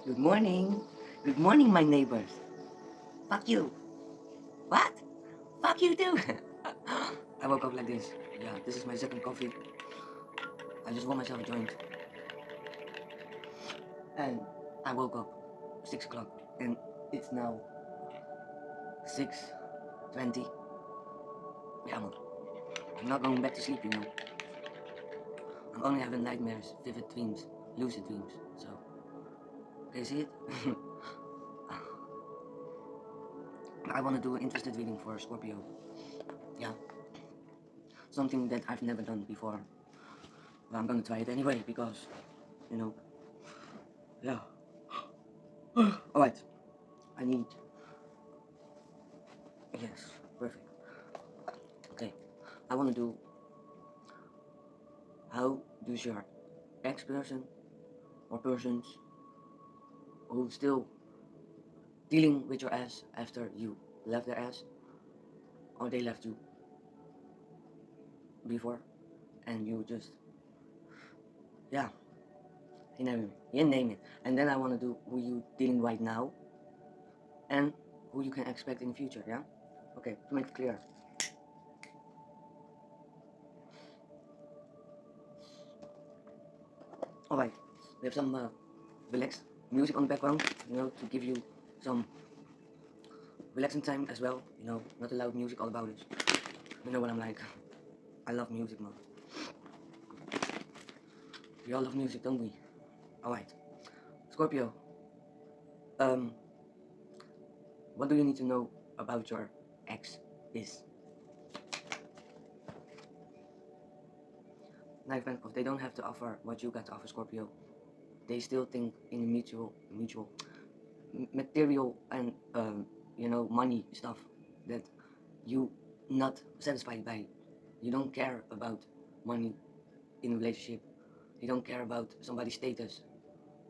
Good morning. Good morning, my neighbors. Fuck you. What? Fuck you too. I woke up like this. Yeah, this is my second coffee. I just want myself a joint. And I woke up 6 o'clock and it's now 6:20. Yeah, man. I'm not going back to sleep, you know. I'm only having nightmares, vivid dreams, lucid dreams. So, can you see it? I want to do an interested reading for Scorpio. Yeah, something that I've never done before. But I'm gonna try it anyway because, you know, yeah. Alright, I need. Yes, perfect. Okay, I want to do. How does your ex person or persons who still dealing with your ass after you left their ass or they left you before and you just, yeah, you name it. And then I want to do who you dealing right now and who you can expect in the future, yeah? Okay, to make it clear. Alright, we have some relaxed music on the background, you know, to give you some relaxing time as well, you know, not a loud music all about it. You know what I'm like. I love music, man. We all love music, don't we? Alright. Scorpio, um, what do you need to know about your ex is? Knife Pentacles, they don't have to offer what you got to offer, Scorpio. They still think in mutual, material and, you know, money stuff that you not satisfied by. You don't care about money in a relationship. You don't care about somebody's status.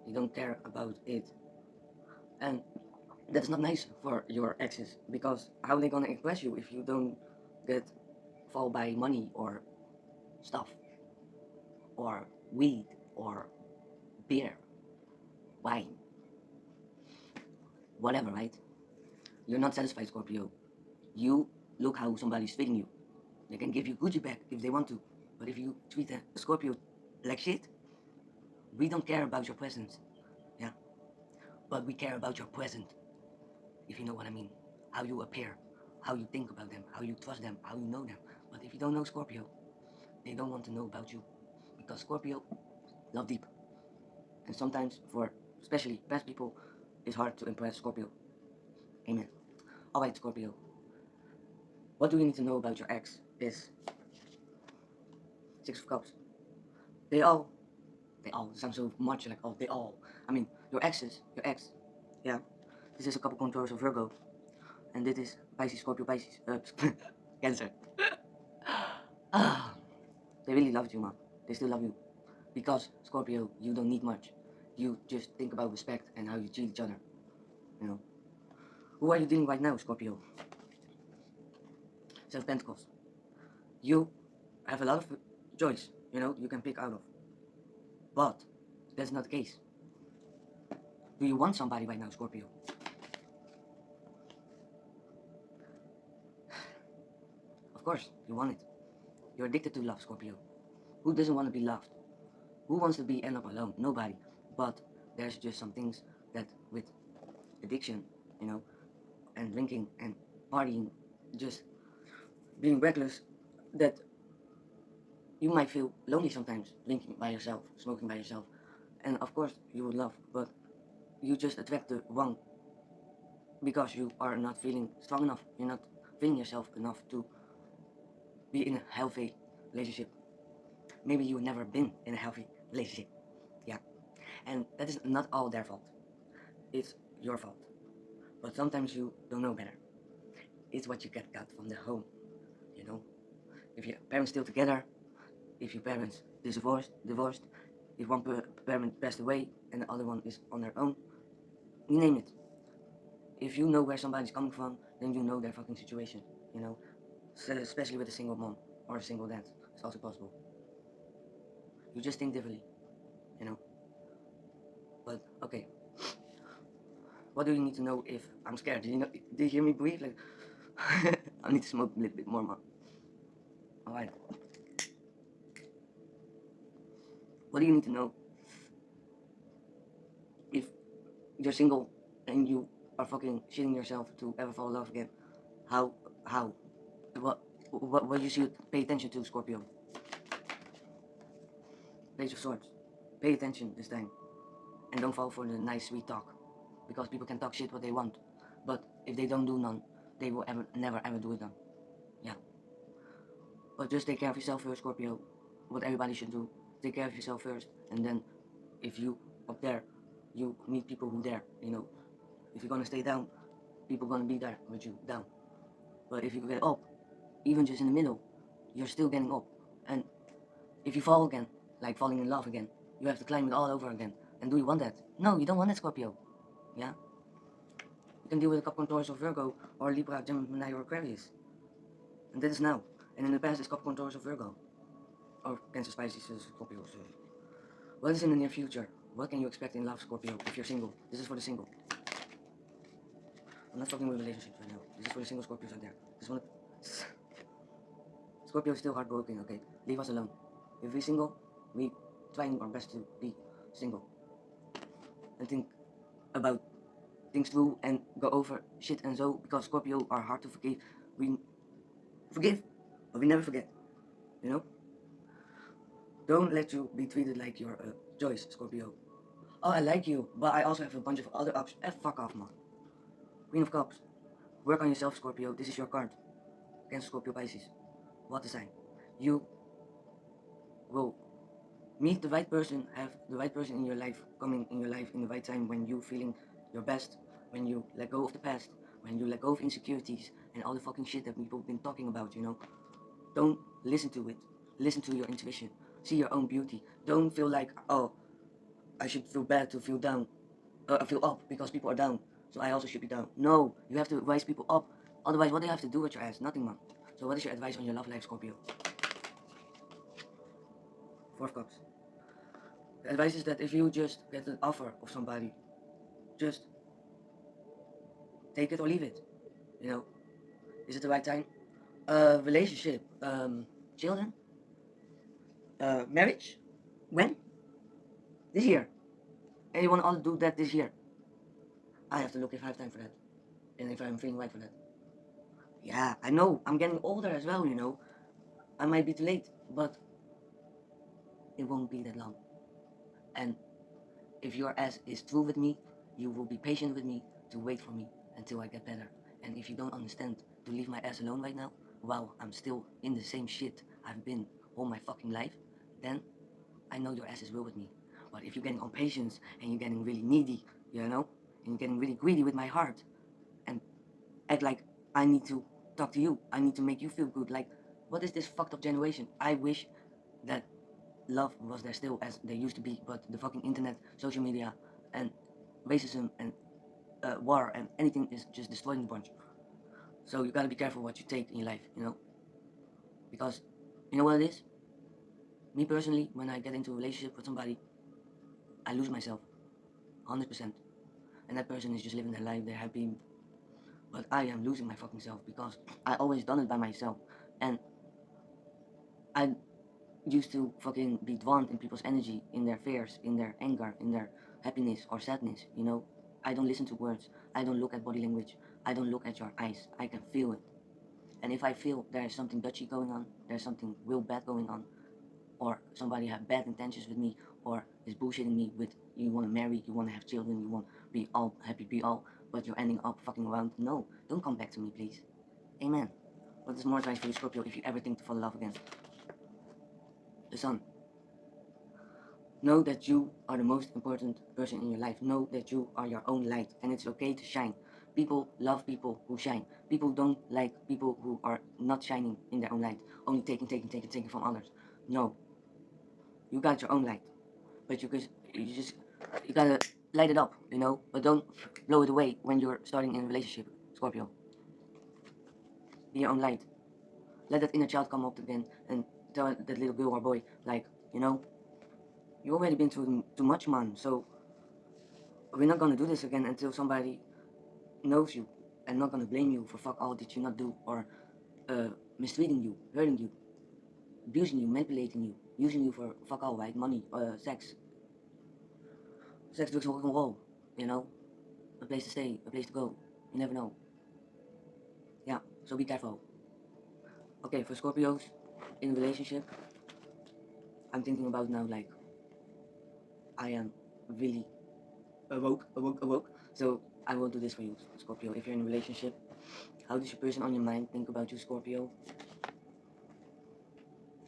You don't care about it. And that's not nice for your exes because how are they gonna impress you if you don't get fall by money or stuff or weed or beer, wine, whatever, right? You're not satisfied, Scorpio. You look how somebody's treating you. They can give you Gucci back if they want to, but if you treat a Scorpio like shit, we don't care about your presence, yeah, but we care about your present, if you know what I mean. How you appear, how you think about them, how you trust them, how you know them. But if you don't know Scorpio, they don't want to know about you because Scorpio love deep, and sometimes for especially past people, it's hard to impress Scorpio. Amen. All right, Scorpio. What do you need to know about your ex is Six of Cups. They all, they all sound so much like oh they all. I mean your ex, yeah. This is a couple contours of Virgo, and this is Pisces, Scorpio, Pisces, Cancer. Ah, they really loved you, man. They still love you because Scorpio, you don't need much. You just think about respect and how you treat each other. You know. Who are you dealing right now, Scorpio? Seven of Pentacles. You have a lot of choice, you know, you can pick out of. But that's not the case. Do you want somebody right now, Scorpio? Of course, you want it. You're addicted to love, Scorpio. Who doesn't want to be loved? Who wants to be end up alone? Nobody. But there's just some things that with addiction, you know, and drinking and partying, just being reckless, that you might feel lonely sometimes, drinking by yourself, smoking by yourself. And of course you would love, but you just attract the wrong because you are not feeling strong enough. You're not feeling yourself enough to be in a healthy relationship. Maybe you've never been in a healthy relationship. Yeah. And that is not all their fault. It's your fault. But sometimes you don't know better. It's what you get got from the home, you know. If your parents still together, if your parents divorced, if one parent passed away and the other one is on their own, you name it. If you know where somebody's coming from, then you know their fucking situation, you know. Especially with a single mom or a single dad, it's also possible. You just think differently, you know. But okay, What do you need to know if I'm scared? Did you hear me breathe? Like, I need to smoke a little bit more, man. Alright. What do you need to know if you're single and you are fucking shitting yourself to ever fall in love again? How? How? What you should pay attention to, Scorpio? Page of Swords. Pay attention this time. And don't fall for the nice sweet talk. Because people can talk shit what they want. But if they don't do none, they will never ever do it done. Yeah. But just take care of yourself first, Scorpio. What everybody should do. Take care of yourself first. And then if you up there, you meet people who there, If you're gonna stay down, people gonna be there with you down. But if you get up, even just in the middle, you're still getting up. And if you fall again, like falling in love again, you have to climb it all over again. And do you want that? No, you don't want that, Scorpio. Yeah? You can deal with a Capricorn, Taurus, or Virgo, or Libra, Gemini, or Aquarius. And that is now. And in the past, it's Capricorn, Taurus, or Virgo. Or Cancer, Pisces, Scorpio. So. What is in the near future? What can you expect in love, Scorpio, if you're single? This is for the single. I'm not talking with relationships right now. This is for the single Scorpios out there. Scorpio is still heartbroken, okay? Leave us alone. If we're single, we trying our best to be single. And think about things through and go over shit and so, because Scorpio are hard to forgive. We forgive, but we never forget. You know? Don't let you be treated like you're a choice, Scorpio. Oh, I like you, but I also have a bunch of other options. Fuck off, man. Queen of Cups. Work on yourself, Scorpio. This is your card. Cancer, Scorpio, Pisces. What a sign. You will meet the right person, have the right person in your life, coming in your life in the right time when you feeling your best, when you let go of the past, when you let go of insecurities and all the fucking shit that people have been talking about, Don't listen to it. Listen to your intuition. See your own beauty. Don't feel like, oh, I should feel bad to feel down. I feel up because people are down, so I also should be down. No, you have to rise people up. Otherwise, what do you have to do with your ass? Nothing, man. So what is your advice on your love life, Scorpio? Four of Cups. The advice is that if you just get an offer of somebody, just take it or leave it. Is it the right time? Relationship, children, marriage. When? This year. And you want to all do that this year. I have to look if I have time for that, and if I'm feeling right for that. Yeah, I know. I'm getting older as well. I might be too late, but it won't be that long. And if your ass is true with me, you will be patient with me to wait for me until I get better. And if you don't understand to leave my ass alone right now, while I'm still in the same shit I've been all my fucking life, then I know your ass is real with me. But if you're getting on patience and you're getting really needy, and you're getting really greedy with my heart, and act like I need to talk to you, I need to make you feel good. Like, what is this fucked up generation? I wish that love was there still as they used to be, but the fucking internet, social media, and racism and war and anything is just destroying the bunch. So you gotta be careful what you take in your life, because you know what it is? Me personally, when I get into a relationship with somebody, I lose myself, 100%. And that person is just living their life, they're happy, but I am losing my fucking self because I always done it by myself, and I used to fucking be drawn in people's energy, in their fears, in their anger, in their happiness or sadness, I don't listen to words, I don't look at body language, I don't look at your eyes, I can feel it. And if I feel there is something dodgy going on, there's something real bad going on, or somebody have bad intentions with me, or is bullshitting me with you want to marry, you want to have children, you want to be all happy, be all, but you're ending up fucking around. No, don't come back to me, please. Amen. What is more advice for you, Scorpio, if you ever think to fall in love again? The Sun. Know that you are the most important person in your life. Know that you are your own light, and it's okay to shine. People love people who shine. People don't like people who are not shining in their own light, only taking from others. No, you got your own light, but you gotta light it up, but don't blow it away when you're starting in a relationship, Scorpio. Be your own light. Let that inner child come up again and tell that little girl or boy, like, you already been through too much, man, so we're not gonna do this again until somebody knows you and not gonna blame you for fuck all did you not do, or mistreating you, hurting you, abusing you, manipulating you, using you for fuck all, right? Money, sex, drugs, rock and roll, you know, a place to stay, a place to go. You never know. Yeah, so be careful. Okay, for Scorpios in a relationship, I'm thinking about now like I am really awoke. So I will do this for you, Scorpio. If you're in a relationship, how does your person on your mind think about you, Scorpio?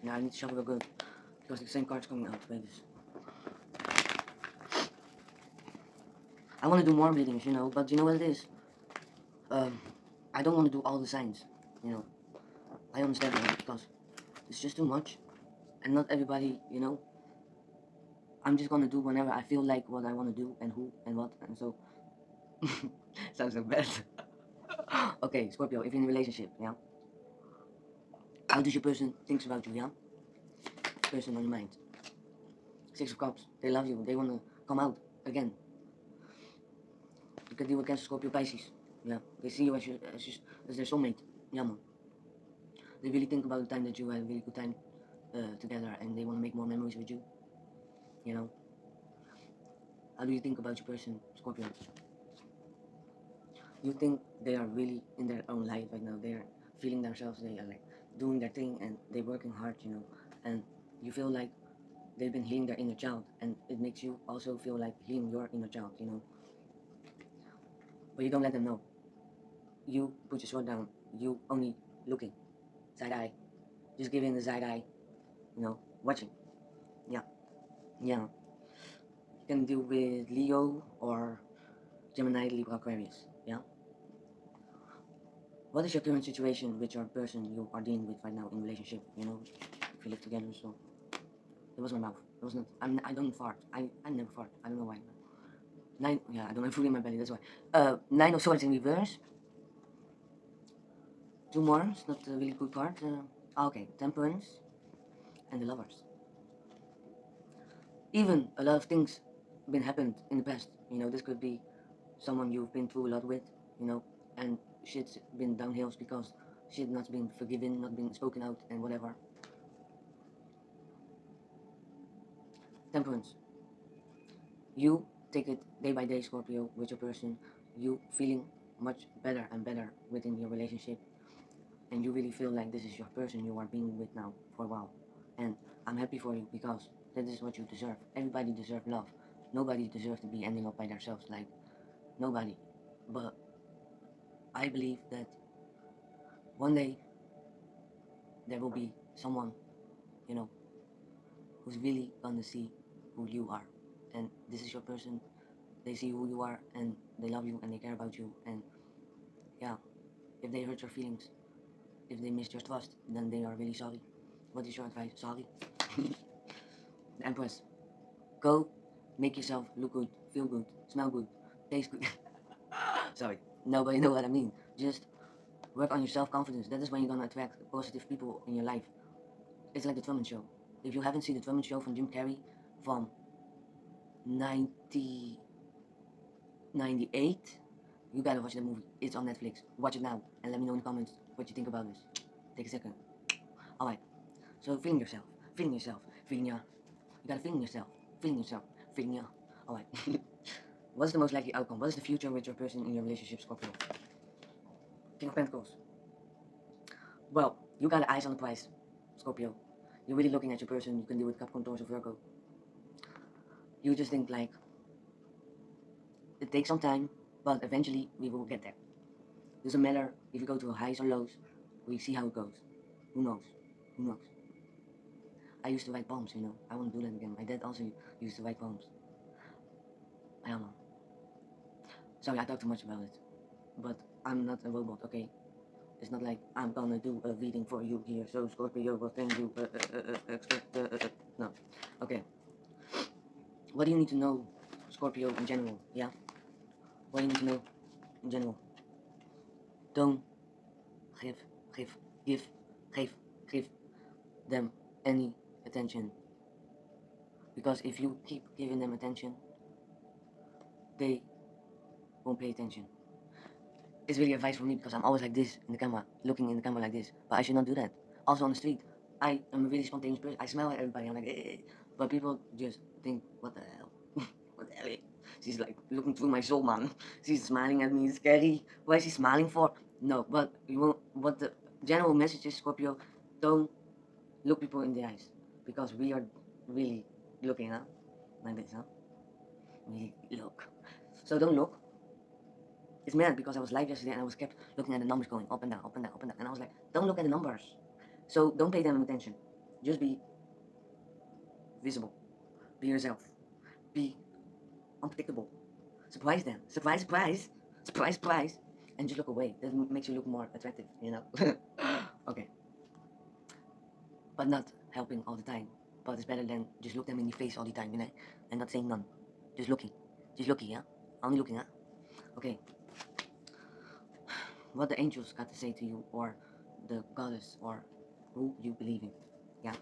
Now I need to shuffle real good because the same card's coming out. Wait this. I want to do more readings, you know, but you know what it is? Um, I don't want to do all the signs, you know. I understand that because it's just too much, and not everybody, you know. I'm just gonna do whenever I feel like what I want to do and who and what, and so. Sounds so bad. Okay, Scorpio, if you're in a relationship, yeah. How does your person thinks about you, yeah? Person on your mind. Six of Cups, they love you, they wanna come out again. You can deal with Cancer, Scorpio, Pisces. Yeah, they see you as their soulmate. Yeah, man. They really think about the time that you had a really good time together, and they want to make more memories with you. You know. How do you think about your person, Scorpio? You think they are really in their own life right now? They are feeling themselves. They are like doing their thing, and they're working hard. You know, and you feel like they've been healing their inner child, and it makes you also feel like healing your inner child. You know, but you don't let them know. You put your sword down. You only looking, side eye, just giving the side eye. You know, watching. Yeah, yeah. You can deal with Leo or Gemini, Libra, Aquarius. Yeah. What is your current situation with your person you are dealing with right now in relationship? You know, if you live together. So it was my mouth. It was not. I don't fart. I never fart. I don't know why. Nine. Yeah, I don't have food in my belly. That's why. Nine of Swords in reverse. Two more. It's not a really good card. Okay, Temperance and the Lovers. Even a lot of things been happened in the past. You know, this could be someone you've been through a lot with. You know, and shit's been downhills because shit not been forgiven, not been spoken out, and whatever. Temperance. You take it day by day, Scorpio, with your person. You feeling much better and better within your relationship, and you really feel like this is your person you are being with now for a while. And I'm happy for you because that is what you deserve. Everybody deserves love. Nobody deserves to be ending up by themselves. Like nobody. But I believe that one day there will be someone, you know, who's really gonna see who you are. And this is your person. They see who you are and they love you and they care about you. And yeah, if they hurt your feelings, if they missed your trust, then they are really sorry. What is your advice? Sorry. The Empress. Go make yourself look good, feel good, smell good, taste good. Sorry. Nobody know what I mean. Just work on your self-confidence. That is when you're gonna attract positive people in your life. It's like the Truman Show. If you haven't seen the Truman Show from Jim Carrey from 1998, you gotta watch that movie. It's on Netflix. Watch it now and let me know in the comments what you think about this. Take a second. Alright. So feeling yourself, feeling yourself, feeling your. You gotta feeling yourself, feeling yourself, feeling your. Alright. What's the most likely outcome? What is the future with your person in your relationship, Scorpio? King of Pentacles. Well, you got eyes on the prize, Scorpio. You're really looking at your person. You can deal with Capricorn, Taurus, or Virgo. You just think like it takes some time, but eventually we will get there. Doesn't matter if you go to highs or lows. We see how it goes. Who knows? Who knows? I used to write poems, you know. I want to do that again. My dad also used to write poems. I don't know. Sorry, I talk too much about it. But I'm not a robot, okay? It's not like I'm gonna do a reading for you here. So Scorpio, what can you expect? No. Okay. What do you need to know, Scorpio, in general? Yeah? What do you need to know in general? Don't give, give, give, give them any attention. Because if you keep giving them attention, they won't pay attention. it's really advice for me because I'm always like this in the camera, looking in the camera like this. But I should not do that. Also on the street, I am a really spontaneous person. I smile at everybody. I'm like, eh. But people just think, what the hell? What the hell? She's like looking through my soul, man. She's smiling at me. It's scary. Why is she smiling for? No, but you will, what the general message is, Scorpio, don't look people in the eyes because we are really looking, huh? Like this, huh? We look. So don't look. It's mad because I was live yesterday and I was kept looking at the numbers going up and down, up and down, up and down. And I was like, don't look at the numbers. So don't pay them attention. Just be visible. Be yourself. Be unpredictable. Surprise them. Surprise, surprise. Surprise, surprise. And just look away. That makes you look more attractive, you know? Okay. But not helping all the time. But it's better than just look them in the face all the time, you know? And not saying none. Just looking. Just looking, yeah? Only looking, huh? Okay. What the angels got to say to you, or the goddess, or who you believe in. Yeah.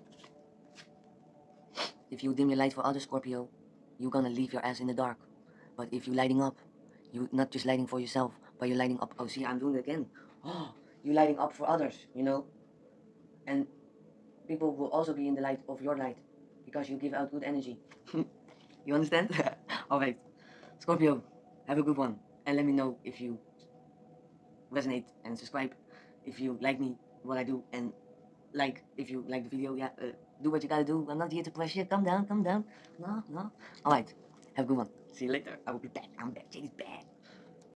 If you dim your light for others, Scorpio, you're gonna leave your ass in the dark. But if you lighting up, you not just lighting for yourself, but you're lighting up. Oh, see, I'm doing it again. Oh, you lighting up for others, you know? And people will also be in the light of your light because you give out good energy. You understand? Alright. Scorpio, have a good one. And let me know if you resonate and subscribe if you like me, what I do, and like if you like the video. Yeah, do what you gotta do. I'm not here to pressure. Calm down, calm down. No, no. All right, have a good one. See you later. I will be back. I'm back. Jade is back.